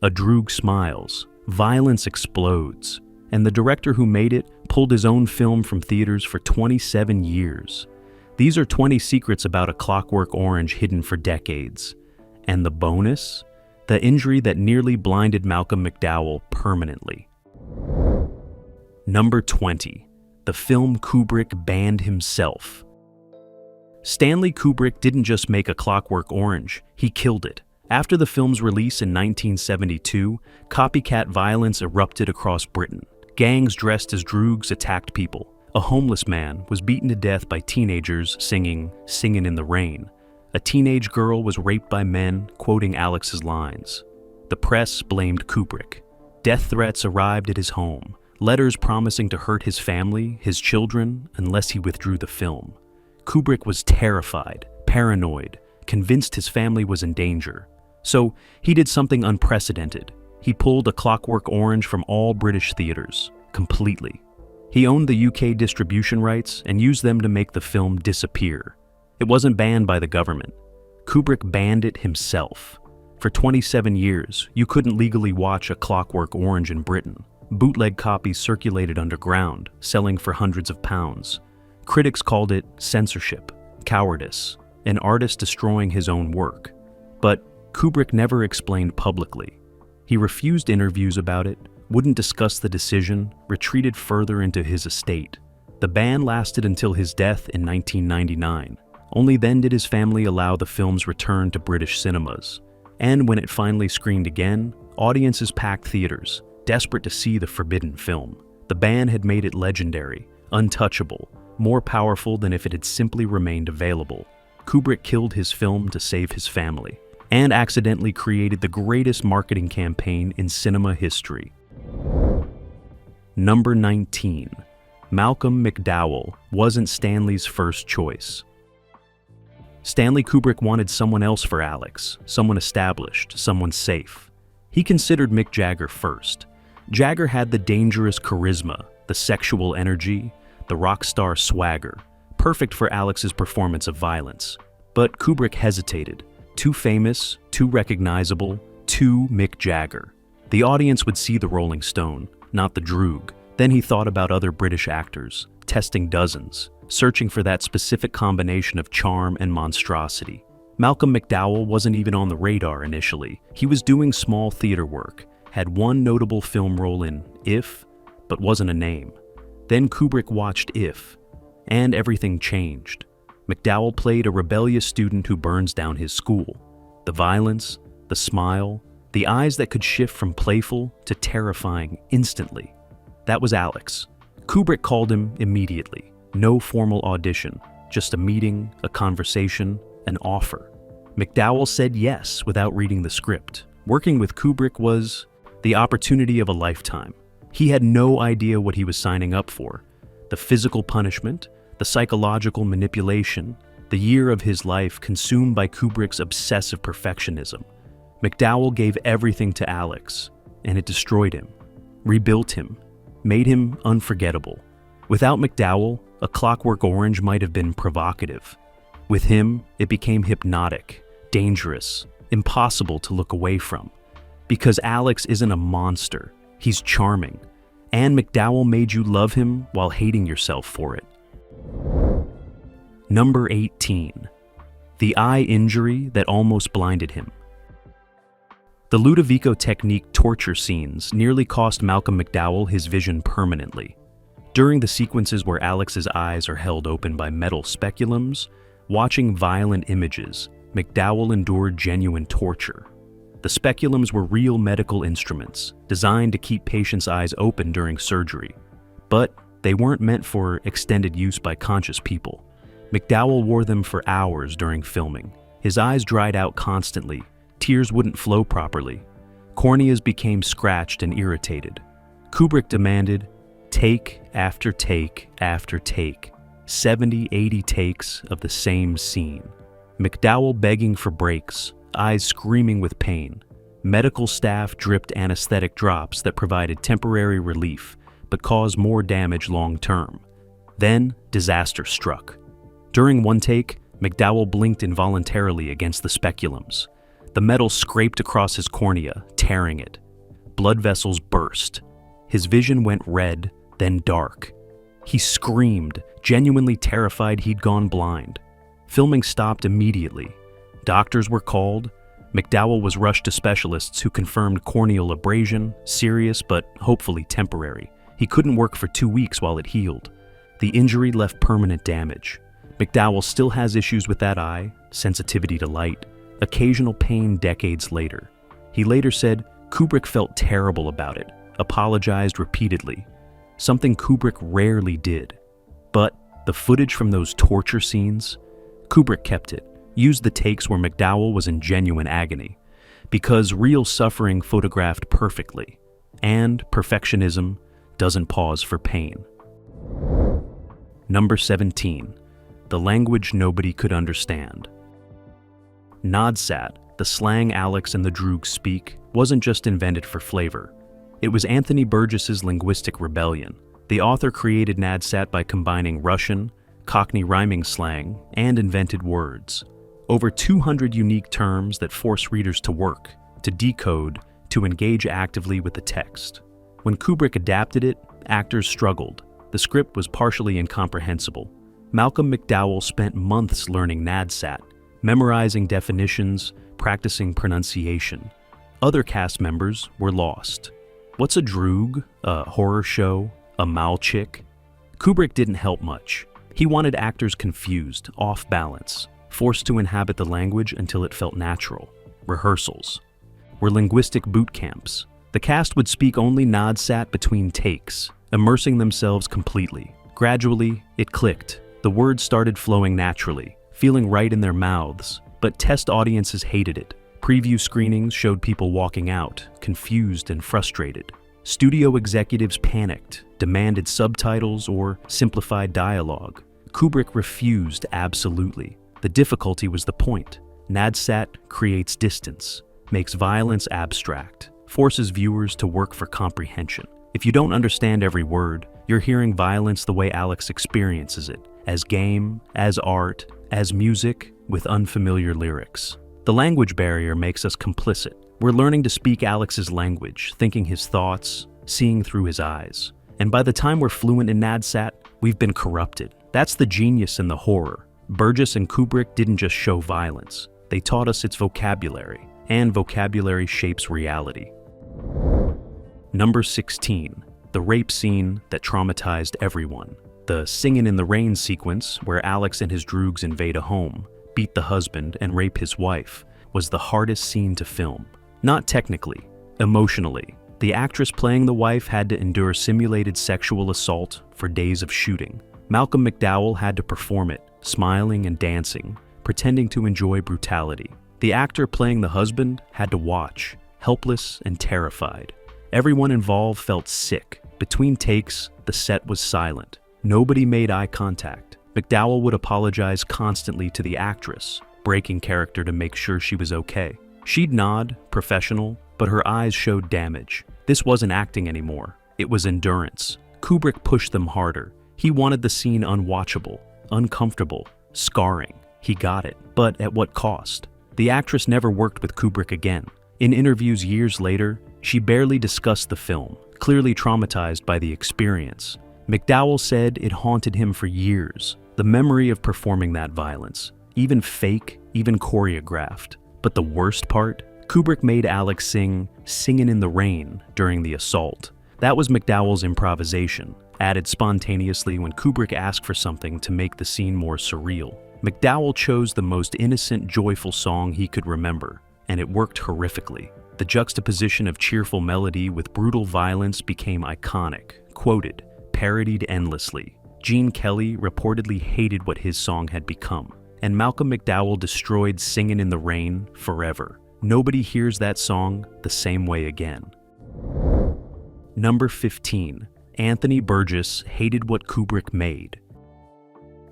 A Droog smiles, violence explodes, and the director who made it pulled his own film from theaters for 27 years. These are 20 secrets about A Clockwork Orange hidden for decades. And the bonus? The injury that nearly blinded Malcolm McDowell permanently. Number 20. The film Kubrick banned himself. Stanley Kubrick didn't just make A Clockwork Orange, he killed it. After the film's release in 1972, copycat violence erupted across Britain. Gangs dressed as droogs attacked people. A homeless man was beaten to death by teenagers singing "Singin' in the Rain." A teenage girl was raped by men quoting Alex's lines. The press blamed Kubrick. Death threats arrived at his home, letters promising to hurt his family, his children, unless he withdrew the film. Kubrick was terrified, paranoid, convinced his family was in danger. So he did something unprecedented. He pulled A Clockwork Orange from all British theaters, completely. He owned the UK distribution rights and used them to make the film disappear. It wasn't banned by the government. Kubrick banned it himself. For 27 years, you couldn't legally watch A Clockwork Orange in Britain. Bootleg copies circulated underground, selling for hundreds of pounds. Critics called it censorship, cowardice, an artist destroying his own work. But Kubrick never explained publicly. He refused interviews about it, wouldn't discuss the decision, retreated further into his estate. The ban lasted until his death in 1999. Only then did his family allow the film's return to British cinemas. And when it finally screened again, audiences packed theaters, desperate to see the forbidden film. The ban had made it legendary, untouchable, more powerful than if it had simply remained available. Kubrick killed his film to save his family, and accidentally created the greatest marketing campaign in cinema history. Number 19. Malcolm McDowell wasn't Stanley's first choice. Stanley Kubrick wanted someone else for Alex, someone established, someone safe. He considered Mick Jagger first. Jagger had the dangerous charisma, the sexual energy, the rock star swagger, perfect for Alex's performance of violence. But Kubrick hesitated. Too famous, too recognizable, too Mick Jagger. The audience would see the Rolling Stone, not the Droog. Then he thought about other British actors, testing dozens, searching for that specific combination of charm and monstrosity. Malcolm McDowell wasn't even on the radar initially. He was doing small theater work, had one notable film role in If, but wasn't a name. Then Kubrick watched If, and everything changed. McDowell played a rebellious student who burns down his school. The violence, the smile, the eyes that could shift from playful to terrifying instantly. That was Alex. Kubrick called him immediately. No formal audition, just a meeting, a conversation, an offer. McDowell said yes without reading the script. Working with Kubrick was the opportunity of a lifetime. He had no idea what he was signing up for. The physical punishment, the psychological manipulation, the year of his life consumed by Kubrick's obsessive perfectionism. McDowell gave everything to Alex, and it destroyed him, rebuilt him, made him unforgettable. Without McDowell, A Clockwork Orange might have been provocative. With him, it became hypnotic, dangerous, impossible to look away from. Because Alex isn't a monster, he's charming. And McDowell made you love him while hating yourself for it. Number 18. The eye injury that almost blinded him. The Ludovico technique torture scenes nearly cost Malcolm McDowell his vision permanently. During the sequences where Alex's eyes are held open by metal speculums, watching violent images, McDowell endured genuine torture. The speculums were real medical instruments, designed to keep patients' eyes open during surgery. But they weren't meant for extended use by conscious people. McDowell wore them for hours during filming. His eyes dried out constantly, tears wouldn't flow properly. Corneas became scratched and irritated. Kubrick demanded take after take after take, 70, 80 takes of the same scene. McDowell begging for breaks, eyes screaming with pain. Medical staff dripped anesthetic drops that provided temporary relief, but caused more damage long term. Then, disaster struck. During one take, McDowell blinked involuntarily against the speculums. The metal scraped across his cornea, tearing it. Blood vessels burst. His vision went red, then dark. He screamed, genuinely terrified he'd gone blind. Filming stopped immediately. Doctors were called. McDowell was rushed to specialists who confirmed corneal abrasion, serious but hopefully temporary. He couldn't work for 2 weeks while it healed. The injury left permanent damage. McDowell still has issues with that eye, sensitivity to light, occasional pain decades later. He later said Kubrick felt terrible about it, apologized repeatedly, something Kubrick rarely did. But the footage from those torture scenes, Kubrick kept it, used the takes where McDowell was in genuine agony, because real suffering photographed perfectly, and perfectionism doesn't pause for pain. Number 17. The language nobody could understand. Nadsat, the slang Alex and the Droogs speak, wasn't just invented for flavor. It was Anthony Burgess's linguistic rebellion. The author created Nadsat by combining Russian, Cockney rhyming slang, and invented words. Over 200 unique terms that force readers to work, to decode, to engage actively with the text. When Kubrick adapted it, actors struggled. The script was partially incomprehensible. Malcolm McDowell spent months learning Nadsat, memorizing definitions, practicing pronunciation. Other cast members were lost. What's a droog? A horror show? A malchik? Kubrick didn't help much. He wanted actors confused, off balance, forced to inhabit the language until it felt natural. Rehearsals were linguistic boot camps. The cast would speak only Nadsat between takes, immersing themselves completely. Gradually, it clicked. The words started flowing naturally, feeling right in their mouths, but test audiences hated it. Preview screenings showed people walking out, confused and frustrated. Studio executives panicked, demanded subtitles or simplified dialogue. Kubrick refused absolutely. The difficulty was the point. Nadsat creates distance, makes violence abstract, forces viewers to work for comprehension. If you don't understand every word, you're hearing violence the way Alex experiences it, as game, as art, as music, with unfamiliar lyrics. The language barrier makes us complicit. We're learning to speak Alex's language, thinking his thoughts, seeing through his eyes. And by the time we're fluent in Nadsat, we've been corrupted. That's the genius in the horror. Burgess and Kubrick didn't just show violence. They taught us its vocabulary, and vocabulary shapes reality. Number 16. The rape scene that traumatized everyone. The Singin' in the Rain sequence, where Alex and his droogs invade a home, beat the husband, and rape his wife, was the hardest scene to film. Not technically, emotionally. The actress playing the wife had to endure simulated sexual assault for days of shooting. Malcolm McDowell had to perform it, smiling and dancing, pretending to enjoy brutality. The actor playing the husband had to watch, helpless and terrified. Everyone involved felt sick. Between takes, the set was silent. Nobody made eye contact. McDowell would apologize constantly to the actress, breaking character to make sure she was okay. She'd nod, professional, but her eyes showed damage. This wasn't acting anymore. It was endurance. Kubrick pushed them harder. He wanted the scene unwatchable, uncomfortable, scarring. He got it, but at what cost? The actress never worked with Kubrick again. In interviews years later, she barely discussed the film, clearly traumatized by the experience. McDowell said it haunted him for years, the memory of performing that violence, even fake, even choreographed. But the worst part? Kubrick made Alex sing "Singin' in the Rain" during the assault. That was McDowell's improvisation, added spontaneously when Kubrick asked for something to make the scene more surreal. McDowell chose the most innocent, joyful song he could remember, and it worked horrifically. The juxtaposition of cheerful melody with brutal violence became iconic, quoted, parodied endlessly. Gene Kelly reportedly hated what his song had become, and Malcolm McDowell destroyed "Singin' in the Rain" forever. Nobody hears that song the same way again. Number 15. Anthony Burgess hated what Kubrick made.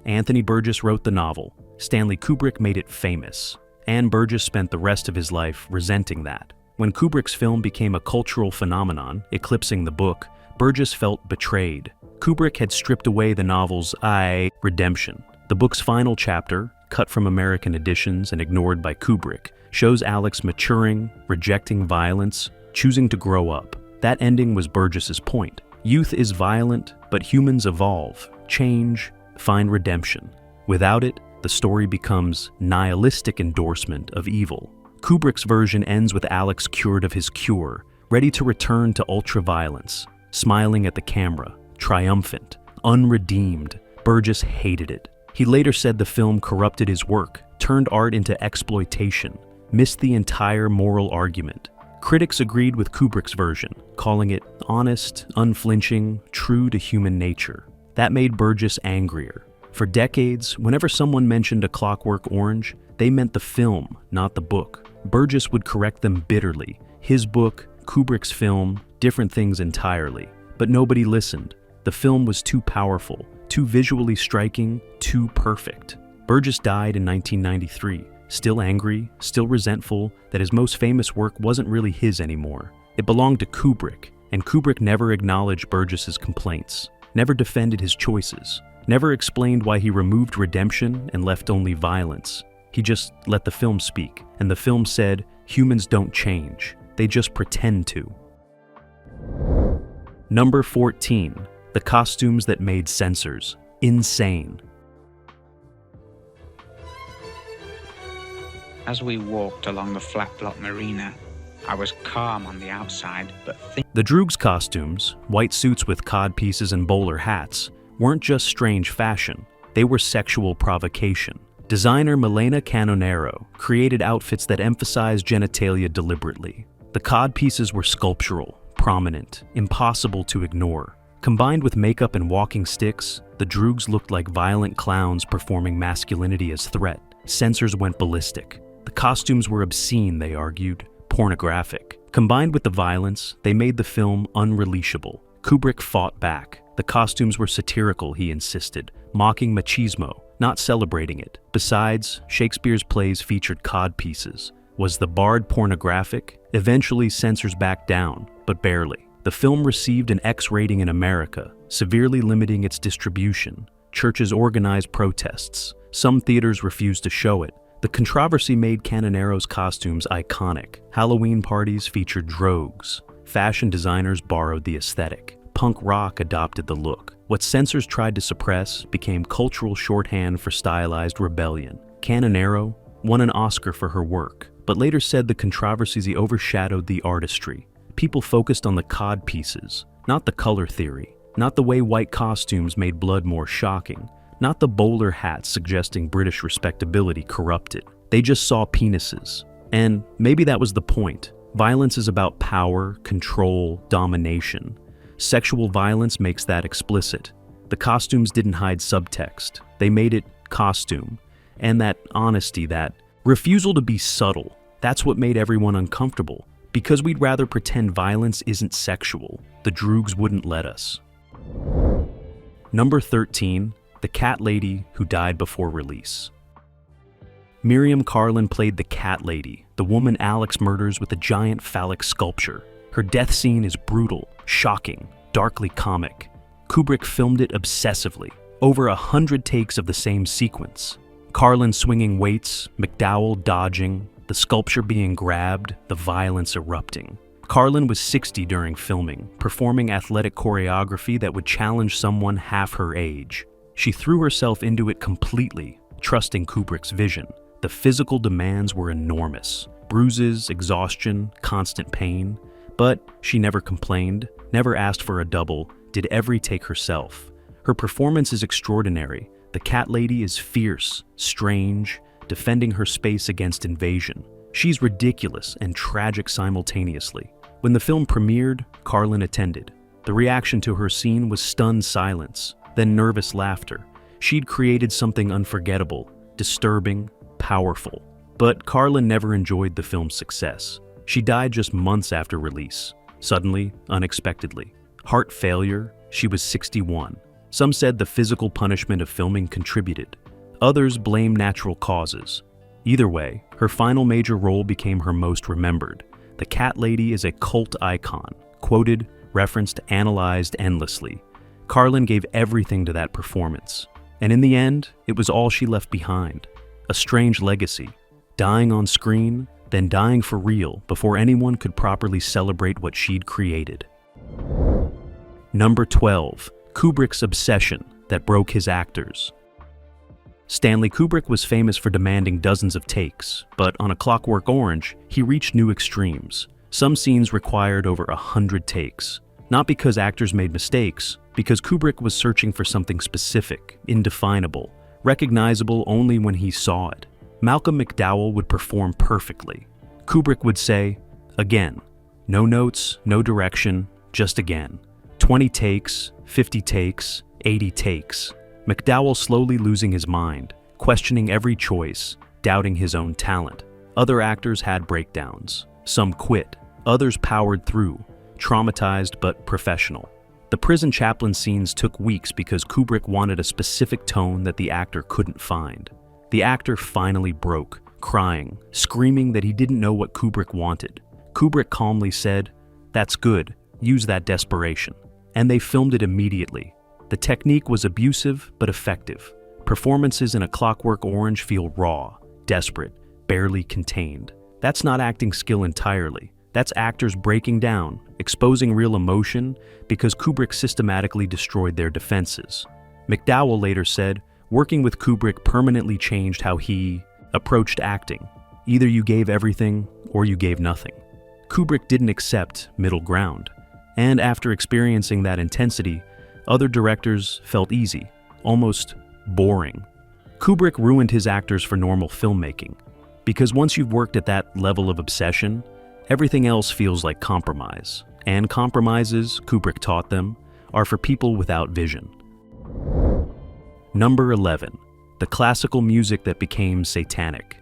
Anthony Burgess wrote the novel. Stanley Kubrick made it famous. And Burgess spent the rest of his life resenting that. When Kubrick's film became a cultural phenomenon, eclipsing the book, Burgess felt betrayed. Kubrick had stripped away the novel's redemption. The book's final chapter, cut from American editions and ignored by Kubrick, shows Alex maturing, rejecting violence, choosing to grow up. That ending was Burgess's point. Youth is violent, but humans evolve, change, find redemption. Without it, the story becomes nihilistic endorsement of evil. Kubrick's version ends with Alex cured of his cure, ready to return to ultra-violence, smiling at the camera, triumphant, unredeemed. Burgess hated it. He later said the film corrupted his work, turned art into exploitation, missed the entire moral argument. Critics agreed with Kubrick's version, calling it honest, unflinching, true to human nature. That made Burgess angrier. For decades, whenever someone mentioned A Clockwork Orange, they meant the film, not the book. Burgess would correct them bitterly. His book, Kubrick's film, different things entirely. But nobody listened. The film was too powerful, too visually striking, too perfect. Burgess died in 1993, still angry, still resentful that his most famous work wasn't really his anymore. It belonged to Kubrick, and Kubrick never acknowledged Burgess's complaints, never defended his choices, never explained why he removed redemption and left only violence. He just let the film speak, and the film said, humans don't change, they just pretend to. Number 14. The costumes that made censors insane. As we walked along the flat-block marina, I was calm on the outside, but The Droog's costumes, white suits with codpieces and bowler hats, weren't just strange fashion, they were sexual provocation. Designer Milena Canonero created outfits that emphasized genitalia deliberately. The codpieces were sculptural, prominent, impossible to ignore. Combined with makeup and walking sticks, the Droogs looked like violent clowns performing masculinity as threat. Censors went ballistic. The costumes were obscene, they argued, pornographic. Combined with the violence, they made the film unreleashable. Kubrick fought back. The costumes were satirical, he insisted, mocking machismo, not celebrating it. Besides, Shakespeare's plays featured codpieces. Was the bard pornographic? Eventually, censors backed down, but barely. The film received an X rating in America, severely limiting its distribution. Churches organized protests. Some theaters refused to show it. The controversy made Canonero's costumes iconic. Halloween parties featured drogues. Fashion designers borrowed the aesthetic. Punk rock adopted the look. What censors tried to suppress became cultural shorthand for stylized rebellion. Canonero won an Oscar for her work, but later said the controversy overshadowed the artistry. People focused on the cod pieces, not the color theory, not the way white costumes made blood more shocking, not the bowler hats suggesting British respectability corrupted. They just saw penises. And maybe that was the point. Violence is about power, control, domination. Sexual violence makes that explicit. The costumes didn't hide subtext. They made it costume. And that honesty, that refusal to be subtle, that's what made everyone uncomfortable. Because we'd rather pretend violence isn't sexual, the Droogs wouldn't let us. Number 13. The Cat Lady Who Died Before Release. Miriam Karlin played the Cat Lady, the woman Alex murders with a giant phallic sculpture. Her death scene is brutal, shocking, darkly comic. Kubrick filmed it obsessively, over 100 takes of the same sequence. Karlin swinging weights, McDowell dodging, the sculpture being grabbed, the violence erupting. Karlin was 60 during filming, performing athletic choreography that would challenge someone half her age. She threw herself into it completely, trusting Kubrick's vision. The physical demands were enormous. Bruises, exhaustion, constant pain. But she never complained, never asked for a double, did every take herself. Her performance is extraordinary. The Cat Lady is fierce, strange, defending her space against invasion. She's ridiculous and tragic simultaneously. When the film premiered, Karlin attended. The reaction to her scene was stunned silence, then nervous laughter. She'd created something unforgettable, disturbing, powerful. But Karlin never enjoyed the film's success. She died just months after release, suddenly, unexpectedly. Heart failure, she was 61. Some said the physical punishment of filming contributed. Others blamed natural causes. Either way, her final major role became her most remembered. The Cat Lady is a cult icon, quoted, referenced, analyzed endlessly. Karlin gave everything to that performance. And in the end, it was all she left behind. A strange legacy, dying on screen, then dying for real before anyone could properly celebrate what she'd created. Number 12. Kubrick's obsession that broke his actors. Stanley Kubrick was famous for demanding dozens of takes, but on A Clockwork Orange, he reached new extremes. Some scenes required over 100 takes. Not because actors made mistakes, because Kubrick was searching for something specific, indefinable, recognizable only when he saw it. Malcolm McDowell would perform perfectly. Kubrick would say, "Again." No notes, no direction, just again. 20 takes, 50 takes, 80 takes. McDowell slowly losing his mind, questioning every choice, doubting his own talent. Other actors had breakdowns. Some quit, others powered through, traumatized but professional. The prison chaplain scenes took weeks because Kubrick wanted a specific tone that the actor couldn't find. The actor finally broke, crying, screaming that he didn't know what Kubrick wanted. Kubrick calmly said, "That's good, use that desperation." And they filmed it immediately. The technique was abusive but effective. Performances in A Clockwork Orange feel raw, desperate, barely contained. That's not acting skill entirely. That's actors breaking down, exposing real emotion because Kubrick systematically destroyed their defenses. McDowell later said, "Working with Kubrick permanently changed how he approached acting. Either you gave everything or you gave nothing." Kubrick didn't accept middle ground. And after experiencing that intensity, other directors felt easy, almost boring. Kubrick ruined his actors for normal filmmaking, because once you've worked at that level of obsession, everything else feels like compromise. And compromises, Kubrick taught them, are for people without vision. Number 11. The classical music that became satanic.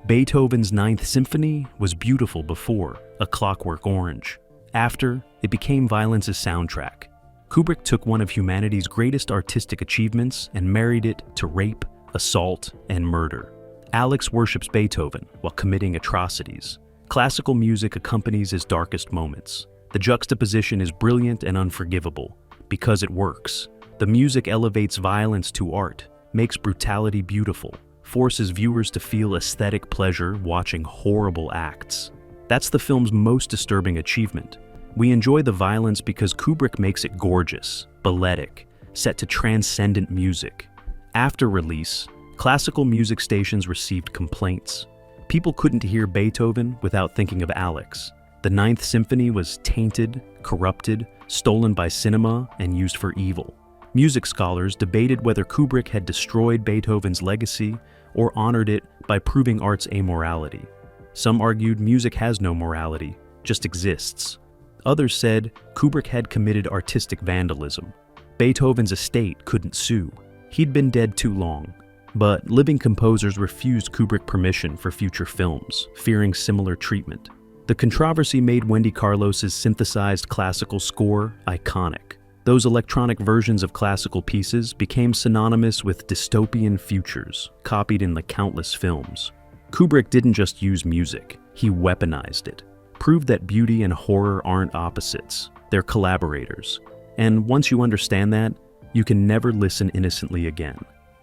Beethoven's Ninth Symphony was beautiful before A Clockwork Orange. After, it became violence's soundtrack. Kubrick took one of humanity's greatest artistic achievements and married it to rape, assault, and murder. Alex worships Beethoven while committing atrocities. Classical music accompanies his darkest moments. The juxtaposition is brilliant and unforgivable because it works. The music elevates violence to art, makes brutality beautiful, forces viewers to feel aesthetic pleasure watching horrible acts. That's the film's most disturbing achievement. We enjoy the violence because Kubrick makes it gorgeous, balletic, set to transcendent music. After release, classical music stations received complaints. People couldn't hear Beethoven without thinking of Alex. The Ninth Symphony was tainted, corrupted, stolen by cinema, and used for evil. Music scholars debated whether Kubrick had destroyed Beethoven's legacy or honored it by proving art's amorality. Some argued music has no morality, just exists. Others said Kubrick had committed artistic vandalism. Beethoven's estate couldn't sue. He'd been dead too long. But living composers refused Kubrick permission for future films, fearing similar treatment. The controversy made Wendy Carlos's synthesized classical score iconic. Those electronic versions of classical pieces became synonymous with dystopian futures, copied in the countless films. Kubrick didn't just use music, he weaponized it. Proved that beauty and horror aren't opposites, they're collaborators. And once you understand that, you can never listen innocently again.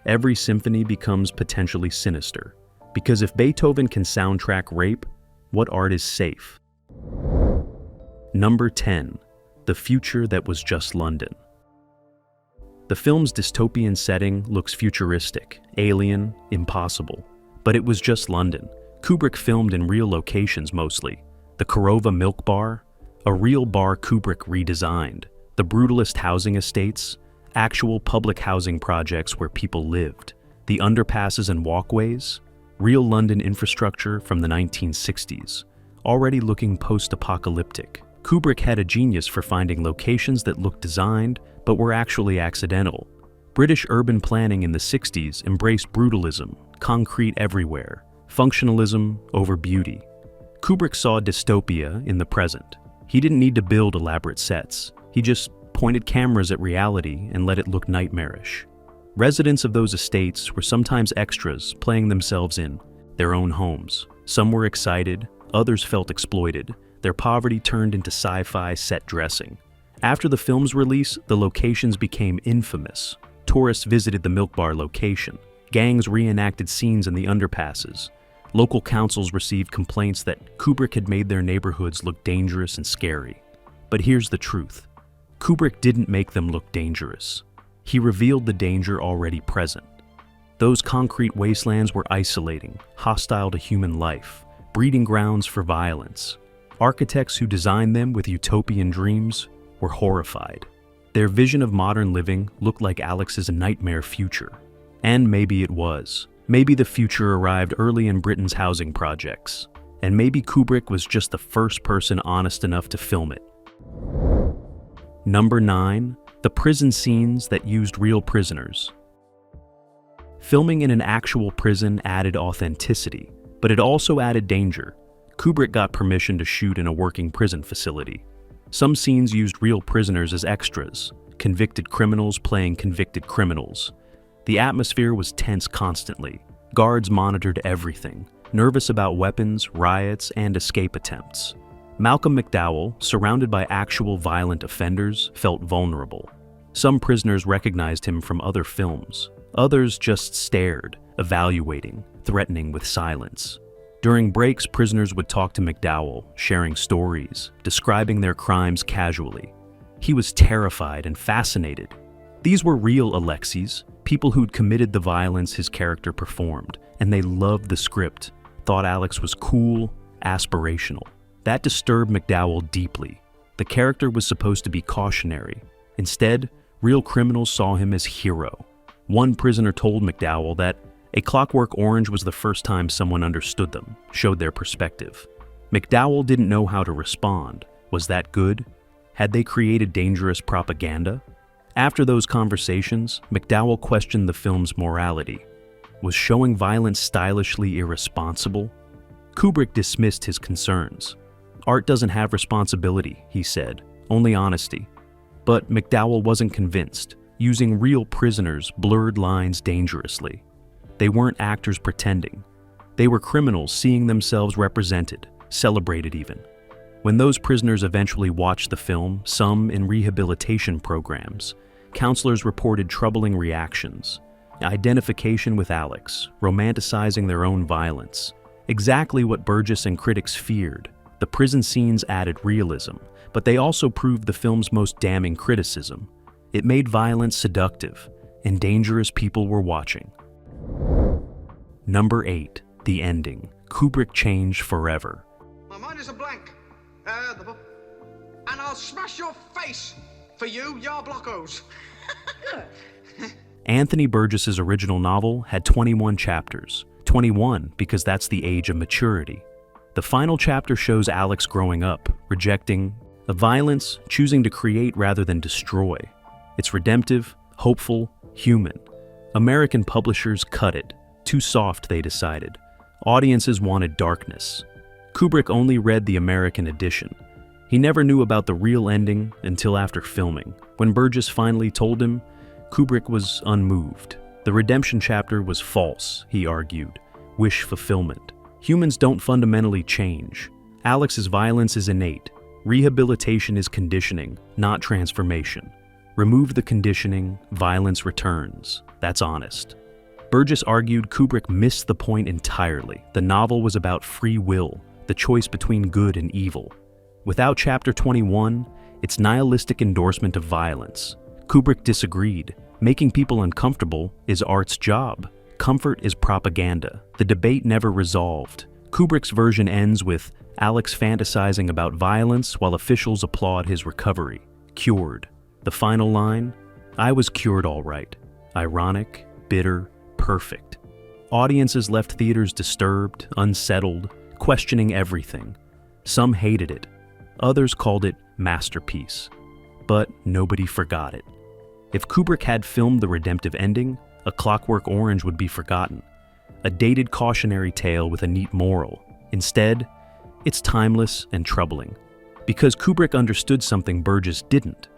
Every symphony becomes potentially sinister. Because if Beethoven can soundtrack rape, what art is safe? Number 10. The Future That Was Just London. The film's dystopian setting looks futuristic, alien, impossible. But it was just London. Kubrick filmed in real locations mostly. The Korova Milk Bar, a real bar Kubrick redesigned. The brutalist housing estates, actual public housing projects where people lived. The underpasses and walkways, real London infrastructure from the 1960s, already looking post-apocalyptic. Kubrick had a genius for finding locations that looked designed but were actually accidental. British urban planning in the 60s embraced brutalism, concrete everywhere, functionalism over beauty. Kubrick saw dystopia in the present. He didn't need to build elaborate sets. He just pointed cameras at reality and let it look nightmarish. Residents of those estates were sometimes extras playing themselves in their own homes. Some were excited, others felt exploited. Their poverty turned into sci-fi set dressing. After the film's release, the locations became infamous. Tourists visited the Milk Bar location. Gangs reenacted scenes in the underpasses. Local councils received complaints that Kubrick had made their neighborhoods look dangerous and scary. But here's the truth. Kubrick didn't make them look dangerous. He revealed the danger already present. Those concrete wastelands were isolating, hostile to human life, breeding grounds for violence. Architects who designed them with utopian dreams were horrified. Their vision of modern living looked like Alex's nightmare future. And maybe it was. Maybe the future arrived early in Britain's housing projects. And maybe Kubrick was just the first person honest enough to film it. Number 9. The prison scenes that used real prisoners. Filming in an actual prison added authenticity, but it also added danger. Kubrick got permission to shoot in a working prison facility. Some scenes used real prisoners as extras, convicted criminals playing convicted criminals. The atmosphere was tense constantly. Guards monitored everything, nervous about weapons, riots, and escape attempts. Malcolm McDowell, surrounded by actual violent offenders, felt vulnerable. Some prisoners recognized him from other films. Others just stared, evaluating, threatening with silence. During breaks, prisoners would talk to McDowell, sharing stories, describing their crimes casually. He was terrified and fascinated. These were real Alexis, people who'd committed the violence his character performed, and they loved the script, thought Alex was cool, aspirational. That disturbed McDowell deeply. The character was supposed to be cautionary. Instead, real criminals saw him as hero. One prisoner told McDowell that A Clockwork Orange was the first time someone understood them, showed their perspective. McDowell didn't know how to respond. Was that good? Had they created dangerous propaganda? After those conversations, McDowell questioned the film's morality. Was showing violence stylishly irresponsible? Kubrick dismissed his concerns. Art doesn't have responsibility, he said, only honesty. But McDowell wasn't convinced. Using real prisoners blurred lines dangerously. They weren't actors pretending. They were criminals seeing themselves represented, celebrated even. When those prisoners eventually watched the film, some in rehabilitation programs, counselors reported troubling reactions. Identification with Alex, romanticizing their own violence. Exactly what Burgess and critics feared. The prison scenes added realism, but they also proved the film's most damning criticism. It made violence seductive, and dangerous people were watching. Number 8. The ending. Kubrick changed forever. My mind is a blank. And I'll smash your face for you, ya blockos. Anthony Burgess's original novel had 21 chapters. 21 because that's the age of maturity. The final chapter shows Alex growing up, rejecting the violence, choosing to create rather than destroy. It's redemptive, hopeful, human. American publishers cut it. Too soft, they decided. Audiences wanted darkness. Kubrick only read the American edition. He never knew about the real ending until after filming. When Burgess finally told him, Kubrick was unmoved. The redemption chapter was false, he argued. Wish fulfillment. Humans don't fundamentally change. Alex's violence is innate. Rehabilitation is conditioning, not transformation. Remove the conditioning, violence returns. That's honest. Burgess argued Kubrick missed the point entirely. The novel was about free will, the choice between good and evil. Without Chapter 21, it's nihilistic endorsement of violence. Kubrick disagreed. Making people uncomfortable is art's job. Comfort is propaganda. The debate never resolved. Kubrick's version ends with Alex fantasizing about violence while officials applaud his recovery. Cured. The final line? I was cured all right. Ironic, bitter, perfect. Audiences left theaters disturbed, unsettled, questioning everything. Some hated it. Others called it masterpiece. But nobody forgot it. If Kubrick had filmed the redemptive ending, A Clockwork Orange would be forgotten. A dated cautionary tale with a neat moral. Instead, it's timeless and troubling. Because Kubrick understood something Burgess didn't.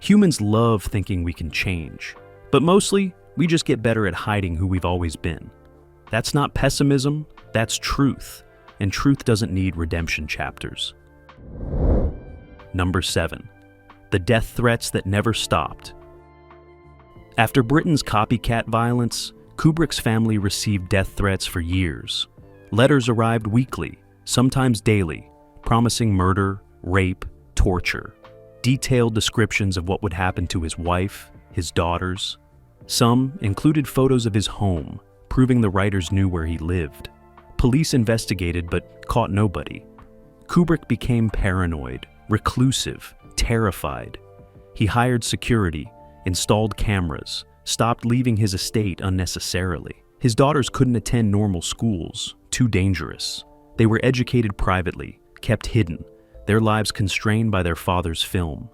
Humans love thinking we can change. But mostly, we just get better at hiding who we've always been. That's not pessimism, that's truth. And truth doesn't need redemption chapters. Number 7. The death threats that never stopped. After Britain's copycat violence, Kubrick's family received death threats for years. Letters arrived weekly, sometimes daily, promising murder, rape, torture. Detailed descriptions of what would happen to his wife, his daughters. Some included photos of his home, proving the writers knew where he lived. Police investigated but caught nobody. Kubrick became paranoid, reclusive, terrified. He hired security, installed cameras, stopped leaving his estate unnecessarily. His daughters couldn't attend normal schools, too dangerous. They were educated privately, kept hidden, their lives constrained by their father's film.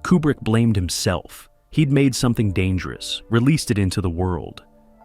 Kubrick blamed himself. He'd made something dangerous, released it into the world,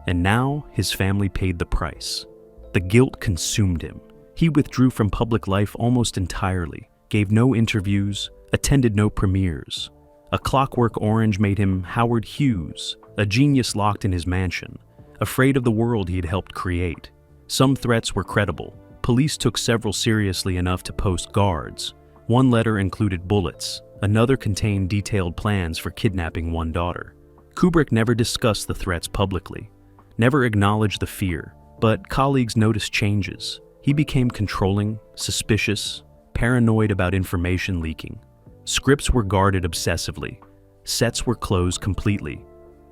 and now his family paid the price. The guilt consumed him. He withdrew from public life almost entirely, gave no interviews, attended no premieres. A Clockwork Orange made him Howard Hughes, a genius locked in his mansion, afraid of the world he had helped create. Some threats were credible. Police took several seriously enough to post guards. One letter included bullets, another contained detailed plans for kidnapping one daughter. Kubrick never discussed the threats publicly, never acknowledged the fear, but colleagues noticed changes. He became controlling, suspicious, paranoid about information leaking. Scripts were guarded obsessively. Sets were closed completely.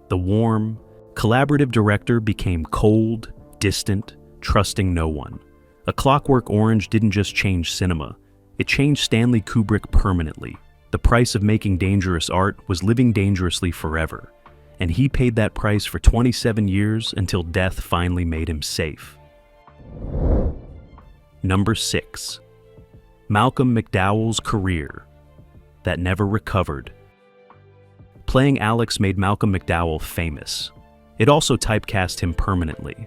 The warm, collaborative director became cold, distant, trusting no one. A Clockwork Orange didn't just change cinema. It changed Stanley Kubrick permanently. The price of making dangerous art was living dangerously forever, and he paid that price for 27 years until death finally made him safe. Number 6. Malcolm McDowell's career that never recovered. Playing Alex made Malcolm McDowell famous. It also typecast him permanently.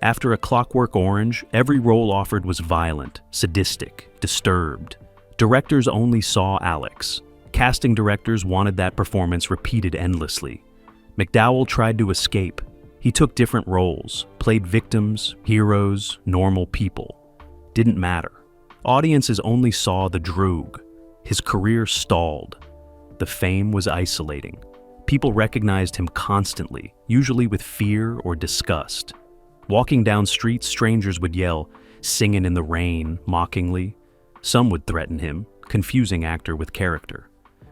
After A Clockwork Orange, every role offered was violent, sadistic, disturbed. Directors only saw Alex. Casting directors wanted that performance repeated endlessly. McDowell tried to escape. He took different roles, played victims, heroes, normal people. Didn't matter. Audiences only saw the droog. His career stalled. The fame was isolating. People recognized him constantly, usually with fear or disgust. Walking down streets, strangers would yell, "Singin' in the rain," mockingly. Some would threaten him, confusing actor with character.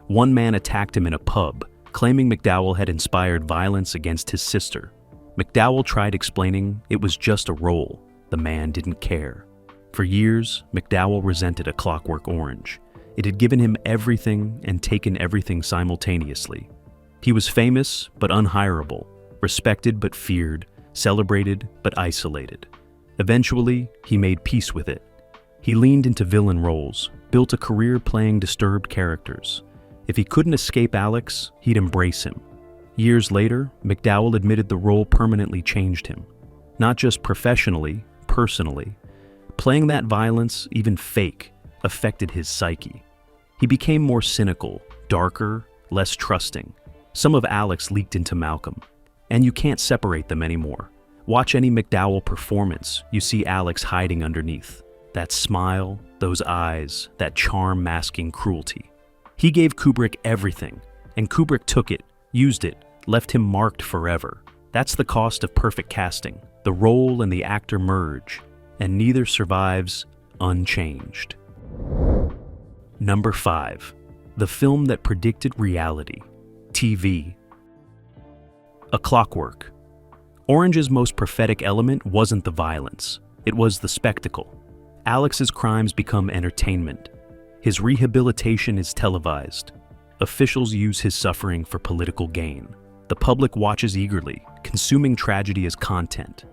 One man attacked him in a pub, claiming McDowell had inspired violence against his sister. McDowell tried explaining it was just a role. The man didn't care. For years, McDowell resented A Clockwork Orange. It had given him everything and taken everything simultaneously. He was famous but unhireable, respected but feared, celebrated but isolated. Eventually, he made peace with it. He leaned into villain roles, built a career playing disturbed characters. If he couldn't escape Alex, he'd embrace him. Years later, McDowell admitted the role permanently changed him. Not just professionally, personally. Playing that violence, even fake, affected his psyche. He became more cynical, darker, less trusting. Some of Alex leaked into Malcolm. And you can't separate them anymore. Watch any McDowell performance, you see Alex hiding underneath. That smile, those eyes, that charm masking cruelty. He gave Kubrick everything, and Kubrick took it, used it, left him marked forever. That's the cost of perfect casting. The role and the actor merge, and neither survives unchanged. Number 5. The film that predicted reality. TV. A Clockwork. Orange's most prophetic element wasn't the violence. It was the spectacle. Alex's crimes become entertainment. His rehabilitation is televised. Officials use his suffering for political gain. The public watches eagerly, consuming tragedy as content.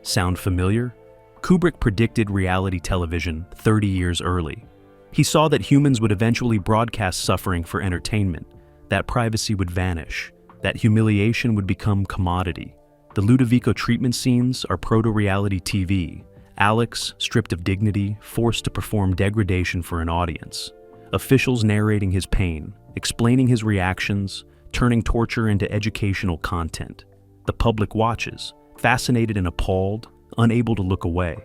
Sound familiar? Kubrick predicted reality television 30 years early. He saw that humans would eventually broadcast suffering for entertainment, that privacy would vanish, that humiliation would become commodity. The Ludovico treatment scenes are proto-reality TV. Alex, stripped of dignity, forced to perform degradation for an audience. Officials narrating his pain, explaining his reactions, turning torture into educational content. The public watches, fascinated and appalled, unable to look away.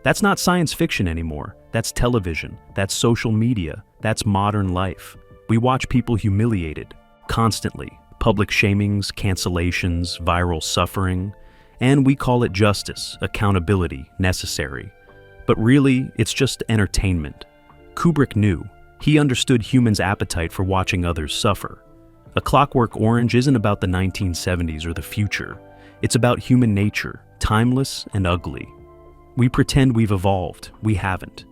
That's not science fiction anymore. That's television. That's social media. That's modern life. We watch people humiliated, constantly. Public shamings, cancellations, viral suffering. And we call it justice, accountability, necessary. But really, it's just entertainment. Kubrick knew. He understood humans' appetite for watching others suffer. A Clockwork Orange isn't about the 1970s or the future. It's about human nature, timeless and ugly. We pretend we've evolved. We haven't.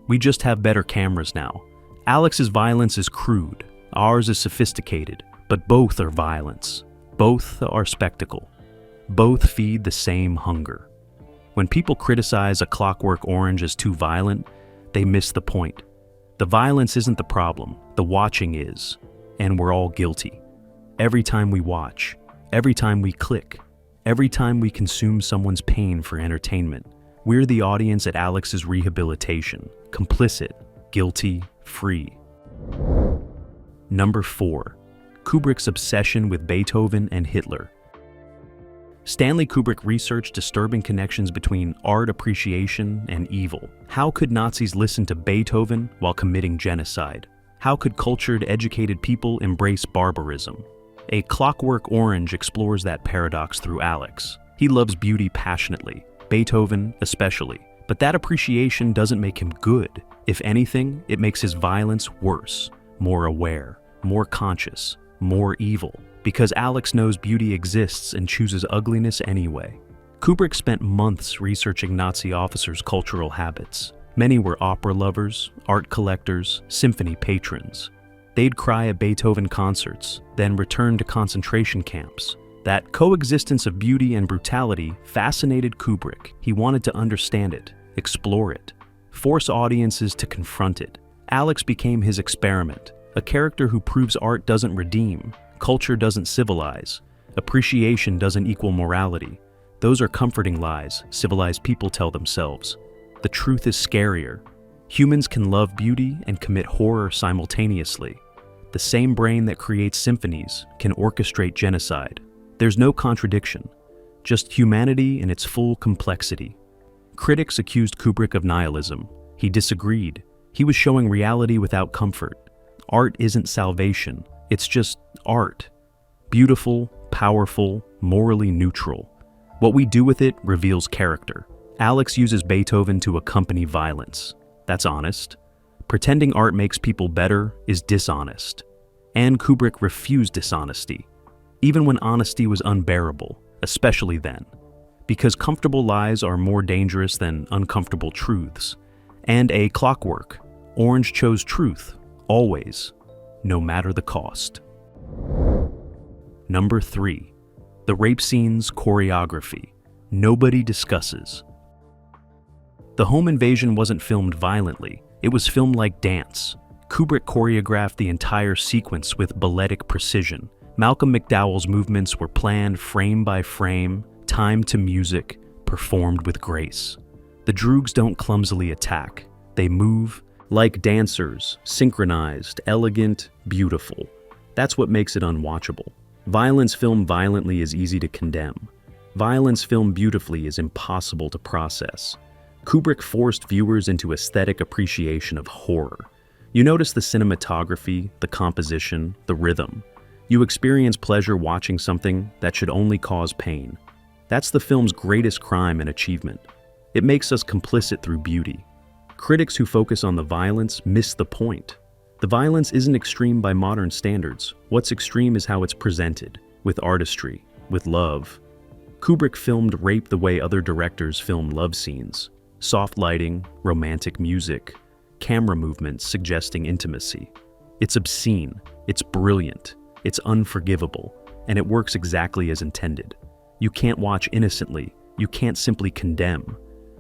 We just have better cameras now. Alex's violence is crude. Ours is sophisticated. But both are violence. Both are spectacle. Both feed the same hunger. When people criticize A Clockwork Orange as too violent, they miss the point. The violence isn't the problem. The watching is. And we're all guilty. Every time we watch, every time we click, every time we consume someone's pain for entertainment, we're the audience at Alex's rehabilitation, complicit, guilty, free. Number 4. Kubrick's obsession with Beethoven and Hitler. Stanley Kubrick researched disturbing connections between art appreciation and evil. How could Nazis listen to Beethoven while committing genocide? How could cultured, educated people embrace barbarism? A Clockwork Orange explores that paradox through Alex. He loves beauty passionately, Beethoven especially. But that appreciation doesn't make him good. If anything, it makes his violence worse, more aware, more conscious, more evil. Because Alex knows beauty exists and chooses ugliness anyway. Kubrick spent months researching Nazi officers' cultural habits. Many were opera lovers, art collectors, symphony patrons. They'd cry at Beethoven concerts, then return to concentration camps. That coexistence of beauty and brutality fascinated Kubrick. He wanted to understand it, explore it, force audiences to confront it. Alex became his experiment, a character who proves art doesn't redeem, culture doesn't civilize, appreciation doesn't equal morality. Those are comforting lies civilized people tell themselves. The truth is scarier. Humans can love beauty and commit horror simultaneously. The same brain that creates symphonies can orchestrate genocide. There's no contradiction, just humanity in its full complexity. Critics accused Kubrick of nihilism. He disagreed. He was showing reality without comfort. Art isn't salvation, it's just art. Beautiful, powerful, morally neutral. What we do with it reveals character. Alex uses Beethoven to accompany violence. That's honest. Pretending art makes people better is dishonest. And Kubrick refused dishonesty, even when honesty was unbearable, especially then. Because comfortable lies are more dangerous than uncomfortable truths. And A Clockwork Orange chose truth, always, no matter the cost. Number 3. The rape scene's choreography. Nobody discusses. The home invasion wasn't filmed violently, it was filmed like dance. Kubrick choreographed the entire sequence with balletic precision. Malcolm McDowell's movements were planned frame by frame, timed to music, performed with grace. The Droogs don't clumsily attack, they move like dancers, synchronized, elegant, beautiful. That's what makes it unwatchable. Violence filmed violently is easy to condemn. Violence filmed beautifully is impossible to process. Kubrick forced viewers into aesthetic appreciation of horror. You notice the cinematography, the composition, the rhythm. You experience pleasure watching something that should only cause pain. That's the film's greatest crime and achievement. It makes us complicit through beauty. Critics who focus on the violence miss the point. The violence isn't extreme by modern standards. What's extreme is how it's presented, with artistry, with love. Kubrick filmed rape the way other directors film love scenes. Soft lighting, romantic music, camera movements suggesting intimacy. It's obscene, it's brilliant, it's unforgivable, and it works exactly as intended. You can't watch innocently, you can't simply condemn.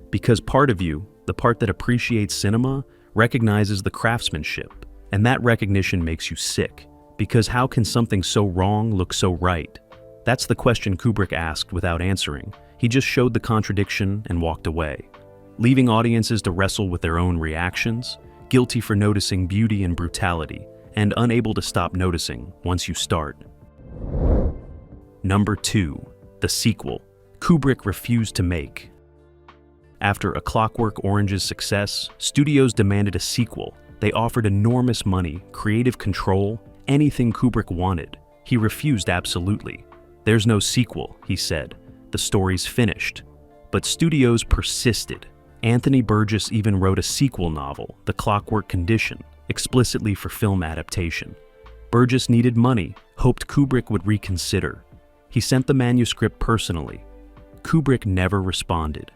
Because part of you, the part that appreciates cinema, recognizes the craftsmanship. And that recognition makes you sick. Because how can something so wrong look so right? That's the question Kubrick asked without answering. He just showed the contradiction and walked away, leaving audiences to wrestle with their own reactions, guilty for noticing beauty and brutality, and unable to stop noticing once you start. Number 2. The sequel. Kubrick refused to make. After A Clockwork Orange's success, studios demanded a sequel. They offered enormous money, creative control, anything Kubrick wanted. He refused absolutely. There's no sequel, he said. the story's finished. But studios persisted. Anthony Burgess even wrote a sequel novel, The Clockwork Condition, explicitly for film adaptation. Burgess needed money, hoped Kubrick would reconsider. He sent the manuscript personally. Kubrick never responded.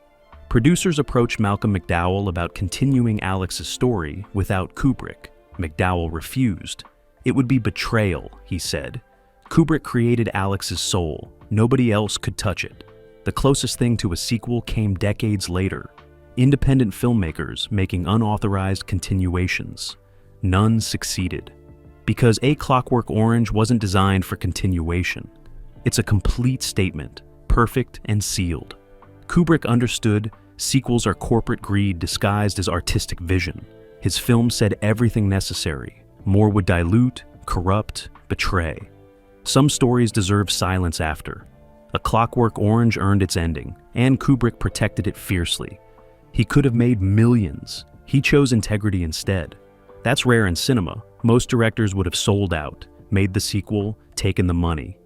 Producers approached Malcolm McDowell about continuing Alex's story without Kubrick. McDowell refused. It would be betrayal, he said. Kubrick created Alex's soul. Nobody else could touch it. The closest thing to a sequel came decades later. Independent filmmakers making unauthorized continuations. None succeeded. Because A Clockwork Orange wasn't designed for continuation. It's a complete statement, perfect and sealed. Kubrick understood sequels are corporate greed disguised as artistic vision. His film said everything necessary. More would dilute, corrupt, betray. Some stories deserve silence after. A Clockwork Orange earned its ending, and Kubrick protected it fiercely. He could have made millions. He chose integrity instead. That's rare in cinema. Most directors would have sold out, made the sequel, taken the money.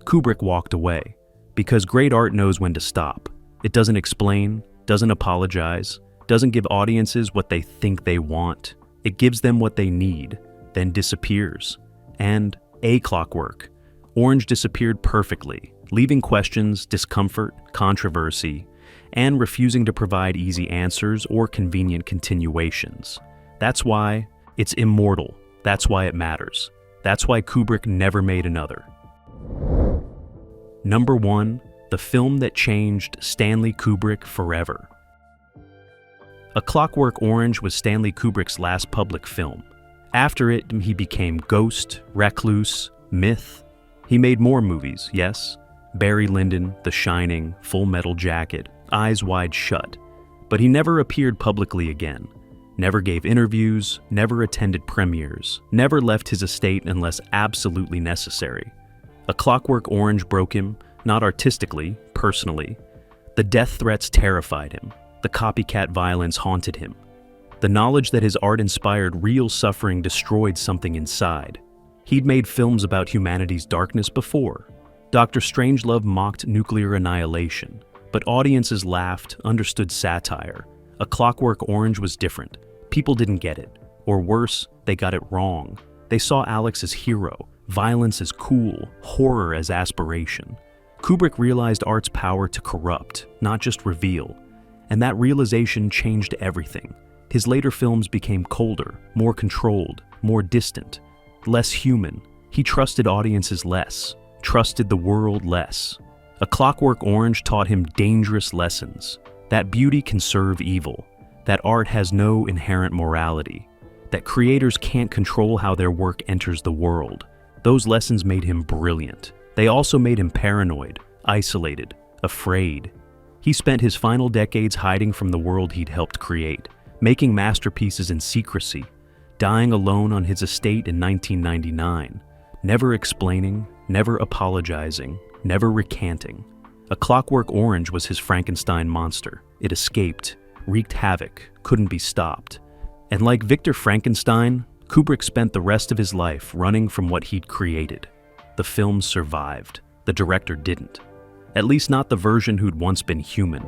Kubrick walked away, because great art knows when to stop. It doesn't explain, doesn't apologize, doesn't give audiences what they think they want. It gives them what they need, then disappears. And A Clockwork Orange disappeared perfectly, leaving questions, discomfort, controversy, and refusing to provide easy answers or convenient continuations. That's why it's immortal. That's why it matters. That's why Kubrick never made another. Number 1, the film that changed Stanley Kubrick forever. A Clockwork Orange was Stanley Kubrick's last public film. After it, he became ghost, recluse, myth. He made more movies, yes. Barry Lyndon, The Shining, Full Metal Jacket, Eyes Wide Shut. But he never appeared publicly again. Never gave interviews, never attended premieres, never left his estate unless absolutely necessary. A Clockwork Orange broke him, not artistically, personally. The death threats terrified him. The copycat violence haunted him. The knowledge that his art inspired real suffering destroyed something inside. He'd made films about humanity's darkness before. Dr. Strangelove mocked nuclear annihilation, but audiences laughed, understood satire. A Clockwork Orange was different. People didn't get it. Or worse, they got it wrong. They saw Alex as hero, violence as cool, horror as aspiration. Kubrick realized art's power to corrupt, not just reveal. And that realization changed everything. His later films became colder, more controlled, more distant, less human. He trusted audiences less, trusted the world less. A Clockwork Orange taught him dangerous lessons. That beauty can serve evil. That art has no inherent morality. That creators can't control how their work enters the world. Those lessons made him brilliant. They also made him paranoid, isolated, afraid. He spent his final decades hiding from the world he'd helped create, making masterpieces in secrecy, dying alone on his estate in 1999, never explaining, never apologizing, never recanting. A Clockwork Orange was his Frankenstein monster. It escaped, wreaked havoc, couldn't be stopped. And like Victor Frankenstein, Kubrick spent the rest of his life running from what he'd created. The film survived. The director didn't. At least not the version who'd once been human.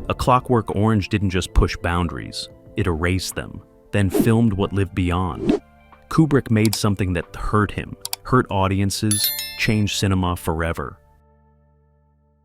A Clockwork Orange didn't just push boundaries. It erased them, then filmed what lived beyond. Kubrick made something that hurt him, hurt audiences, changed cinema forever.